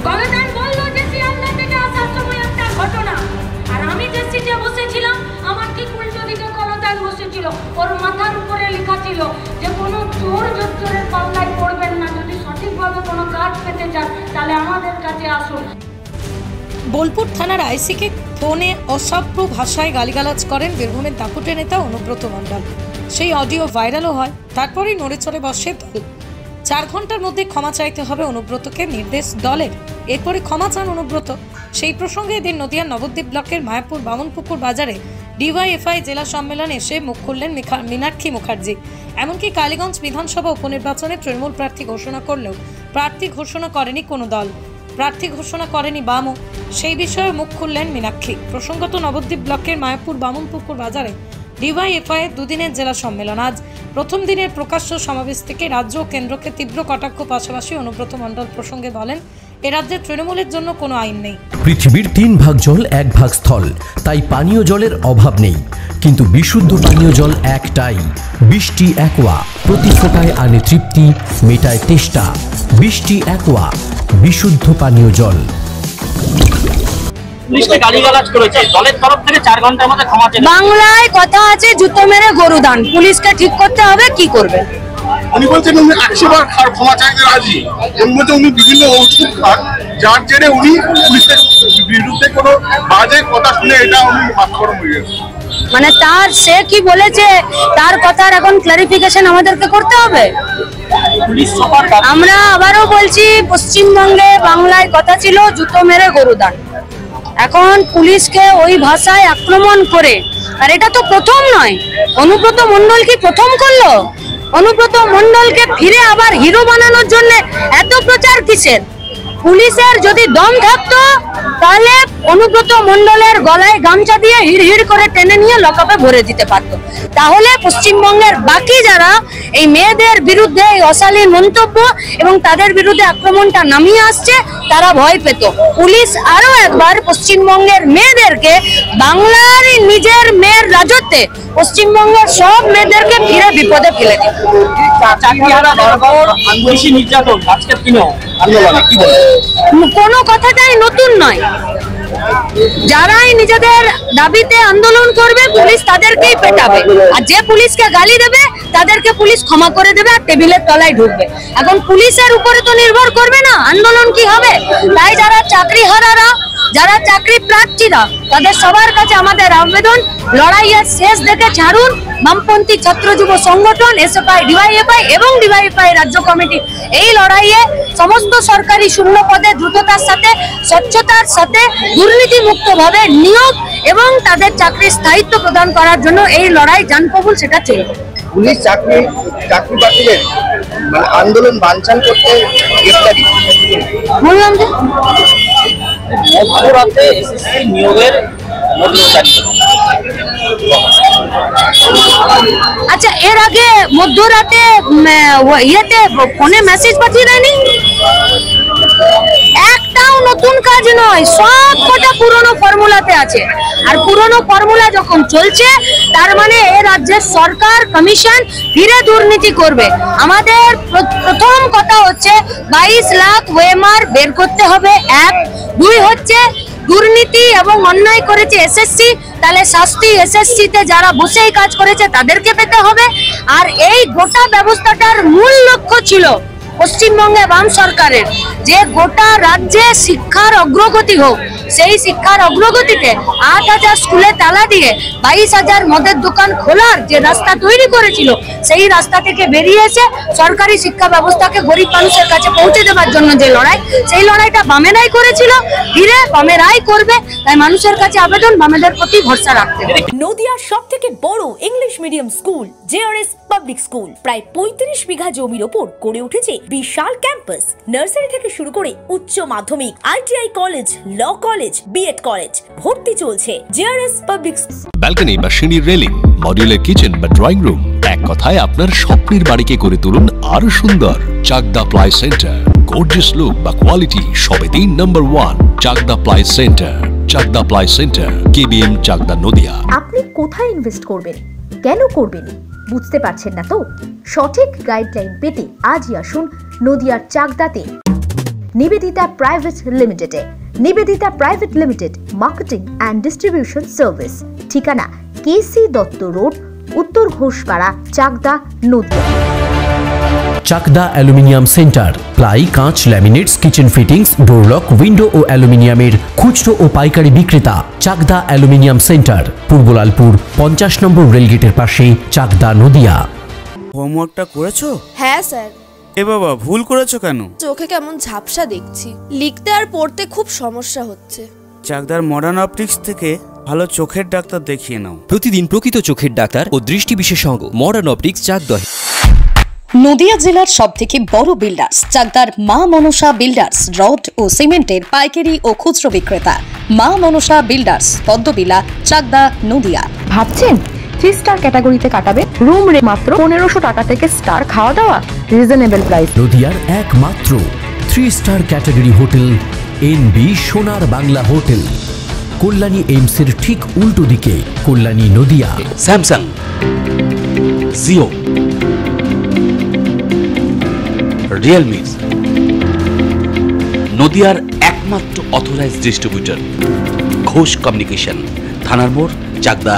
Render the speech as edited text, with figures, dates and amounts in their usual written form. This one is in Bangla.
কলতান বলল যে শিয়ালদা থেকে আসার সময় একটা ঘটনা, আর আমি যে সিটে বসেছিলাম আমার ঠিক উল্টো দিকে কলতান বসেছিল। ওর মাথার উপরে লেখা ছিল যে কোনো চোর জোচ্চোরের পাল্লায় পড়বেন না, যদি সঠিকভাবে কোনো কাজ পেতে চান তাহলে আমাদের কাছে আসুন। বোলপুর থানার আইসিকে ফোনে অসভ্য ভাষায় গালিগালাজ করেন বীরভূমের দাপুটে নেতা অনুব্রত মণ্ডল। সেই অডিও ভাইরালও হয়। তারপরেই নড়ে চড়ে বসে দল। 4 ঘন্টার মধ্যে ক্ষমা চাইতে হবে অনুব্রতকে নির্দেশ দলের। এরপরে ক্ষমা চান অনুব্রত। সেই প্রসঙ্গে এদিন নদিয়ার নবদ্বীপ ব্লকের মায়াপুর বামনপুকুর বাজারে ডিওয়াইএফআই জেলা সম্মেলনে এসে মুখ খুললেন মীনাক্ষী মুখার্জি। এমনকি কালীগঞ্জ বিধানসভা উপনির্বাচনে তৃণমূল প্রার্থী ঘোষণা করলেও প্রার্থী ঘোষণা করেনি কোনো দল, প্রার্থী ঘোষণা করেনি বামও। সেই বিষয়ে মুখ খুললেন মীনাক্ষী। প্রসঙ্গত নবদ্বীপ ব্লকের মায়াপুর বামনপুকুর বাজারে ডিওয়াইএফআই এর দুদিনের জেলা সম্মেলন। আজ প্রথম দিনের প্রকাশ্য সমাবেশ থেকে রাজ্য ও কেন্দ্রকে তীব্র কটাক্ষ। পাশাপাশি অনুব্রত মণ্ডল প্রসঙ্গে বলেন, এ রাজ্যে তৃণমূলের জন্য কোনো আইন নেই। পৃথিবীর 3 ভাগ জল 1 ভাগ স্থল, তাই পানীয় জলের অভাব নেই। কিন্তু বিশুদ্ধ পানীয় জল একটাই, বৃষ্টি অ্যাকোয়া। প্রতি ফোঁটায় আনে তৃপ্তি, মেটায় তেষ্টা। বৃষ্টি অ্যাকোয়া, বিশুদ্ধ পানীয় জল। পুলিশকে গালিগালাজ করেছে, দলের তরফ থেকে 4 ঘন্টার মধ্যে ক্ষমা চেয়ে। বাংলায় কথা আছে, জুতো মেরে গরু দান। পুলিশকে ঠিক করতে হবে, কি করবে? উনি বলছেন উনি 100 বার ক্ষমা চাইতে রাজি। উনি বিভিন্ন ঔষধ খান, যার জেরে উনি পুলিশের বিরুদ্ধে কোনো বাজে কথা শুনে এটা উনি মাথা গরম হয়ে গেছে। মানে সে কি বলেছে তার কথার এখন ক্লারিফিকেশন আমাদেরকে করতে হবে। আমরা আবারও বলছি, পশ্চিমবঙ্গে বাংলায় কথা ছিল জুতো মেরে গরু দান। এখন পুলিশকে ওই ভাষায় আক্রমণ করে, আর এটা তো প্রথম নয়। অনুব্রত মণ্ডল কি প্রথম করলো? অনুব্রত মণ্ডলকে ফিরে আবার হিরো বানানোর জন্য এত প্রচার কিসের? পুলিশের যদি দম থাকতো তাহলে অনুব্রত মণ্ডলের গলায় গামছা দিয়ে হিড় করে টেনে নিয়ে লকআপে ভরে দিতে পারতো। তাহলে পশ্চিমবঙ্গের বাকি যারা এই মেয়েদের বিরুদ্ধে অশালীন মন্তব্য এবং তাদের বিরুদ্ধে আক্রমণটা নামিয়ে আসছে তারা ভয় পেত। পুলিশ আরো একবার পশ্চিমবঙ্গের মেয়েদেরকে, বাংলার নিজের মেয়ের রাজত্বে পশ্চিমবঙ্গের সব মেয়েদেরকে ফিরে বিপদে ফেলে দিত। কোনো কথাটাই নতুন নয়। যারাই নিজেদের দাবিতে আন্দোলন করবে পুলিশ তাদেরকেই পেটাবে, আর যে পুলিশকে গালি দেবে তাদেরকে পুলিশ ক্ষমা করে দেবে আর টেবিলের তলায় ঢুকবে। এখন পুলিশের উপরে তো নির্ভর করবে না আন্দোলন কি হবে। তাই যারা চাকরিহারারা, যারা চাকরি প্রার্থীরা, তাদের সবার কাছে আমাদের আবেদন, লড়াইয়ের শেষ দেখে ছাড়ুন। বামপন্থী ছাত্র যুব সংগঠন এসএফআই, ডিওয়াইএফআই এবং ডিওয়াইএফআই রাজ্য কমিটি এই লড়াইয়ে সমস্ত সরকারি শূন্য পদে দ্রুততার সাথে, স্বচ্ছতার সাথে, দুর্নীতি মুক্তভাবে নিয়োগ এবং তাদের চাকরির স্থায়িত্ব প্রদান করার জন্য এই লড়াই জানকবুল সেটা চলবে। পুলিশ চাকরি প্রার্থীদের আন্দোলন বানচাল করতে বললাম যে মধ্যরাতে এসএসসি নিয়োগের নোটিশ জারি। আচ্ছা, এর আগে মধ্যরাতে ইয়েতে ফোনে মেসেজ পাঠিয়ে দেয়নি? একটাও নতুন কাজ নয়, সব কটা পুরনো ফর্মুলাতে আছে। আর পুরনো ফর্মুলা যখন চলছে তার মানে এ রাজ্যের সরকার, কমিশন ফিরে দুর্নীতি করবে। আমাদের প্রথম কথা হচ্ছে 22 লাখ ওএমআর বের করতে হবে। 1, 2 হচ্ছে দুর্নীতি এবং অন্যায় করেছে এসএসসি, তাহলে শাস্তি এসএসসিতে যারা বসেই কাজ করেছে তাদেরকে পেতে হবে। আর এই গোটা ব্যবস্থাটার মূল লক্ষ্য ছিল পশ্চিমবঙ্গে বাম সরকারের যে গোটা রাজ্যে শিক্ষার অগ্রগতি হোক। সেই শিক্ষার অগ্রগতিতে 8000 স্কুলে তালা দিয়ে 22,000 মদের দোকান খোলার যে রাস্তা তৈরি করেছিল, সেই রাস্তা থেকে বেরিয়ে এসে সরকারি শিক্ষা ব্যবস্থাকে গরিব মানুষের কাছে পৌঁছে দেওয়ার জন্য যে লড়াই, সেই লড়াইটা বামেরাই করেছিল, ফিরে বামেরাই করবে। তাই মানুষের কাছে আবেদন, বামেদের প্রতি ভরসা রাখতে। নদিয়ার সবথেকে বড় English medium school JRS public school প্রায় 35 বিঘা জমির ওপর গড়ে উঠেছে বিশাল ক্যাম্পাস। নার্সারি থেকে শুরু করে উচ্চ মাধ্যমিক, ITI college, law college, BEd college, ভর্তি চলছে জেআরএস পাবলিক। ব্যালকনি বা সিঁড়ির রেলিং, মডিউলার কিচেন বা ড্রয়িং রুম, এক কথায় আপনার স্বপ্নের বাড়িকে করে তুলুন আরো সুন্দর। Chakdah ply centre, gorgeous look বা কোয়ালিটি সবেতেই number 1। Chakdah ply centre, Chakdah ply centre, KBM, Chakdah, Nadia. আপনি কোথায় ইনভেস্ট করবেন, কেন করবেন, বুঝতে পারছেন না তো? সঠিক গাইডলাইন পেতে আজই আসুন নদিয়ার চাকদাতে। নিবেদিতা প্রাইভেট লিমিটেডে। Nivedita private limited marketing and distribution service, ঠিকানা KC Dutta road, Uttar Ghoshpara, Chakdah, Nadia. Chakdah aluminium centre, ply, কাঁচ, laminates, kitchen fittings, door lock, window ও অ্যালুমিনিয়ামের খুচরো ও পাইকারি বিক্রেতা। Chakdah aluminium centre, Purbalalpur 50 number রেলগেটের পাশে, চাকদা, নদিয়া। হোমওয়ার্কটা করেছো? হ্যাঁ স্যার। এ বাবা, ভুল করেছো কেন? চোখে কেমন ঝাপসা দেখছি, লিখতে আর পড়তে খুব সমস্যা হচ্ছে। চাকদার মডার্ন অপটিক্স থেকে ভালো চোখের ডাক্তার দেখিয়ে নাও। প্রতিদিন প্রকৃত চোখের ডাক্তার ও দৃষ্টি বিশেষজ্ঞ মডার্ন অপটিক্স, চাকদহ। নদিয়া জেলার সবথেকে বড় বিল্ডার্স চাকদার মা মনসা বিল্ডার্স, রড ও সিমেন্টের পাইকারি ও খুচরো বিক্রেতা। মা মনসা বিল্ডার্স, পদ্মবিলা, চাকদা, নদিয়া। ভাবছেন 3 স্টার ক্যাটাগরিতে কাটাবেন? রুম রে মাত্র 1500 টাকা থেকে স্টার, খাওয়া দাওয়া রিজনেবল প্রাইস। নদিয়ার একমাত্র 3 স্টার ক্যাটাগরি হোটেল এনবি সোনার বাংলা হোটেল, কল্যাণী এইমসের ঠিক উল্টো দিকে, কল্যাণী, নদিয়া। স্যামসাং, জিও, রিয়েলমি, নদিয়ার একমাত্র অথরাইজড ডিস্ট্রিবিউটর ঘোষ কমিউনিকেশন, থানার মোড়, চাকদা।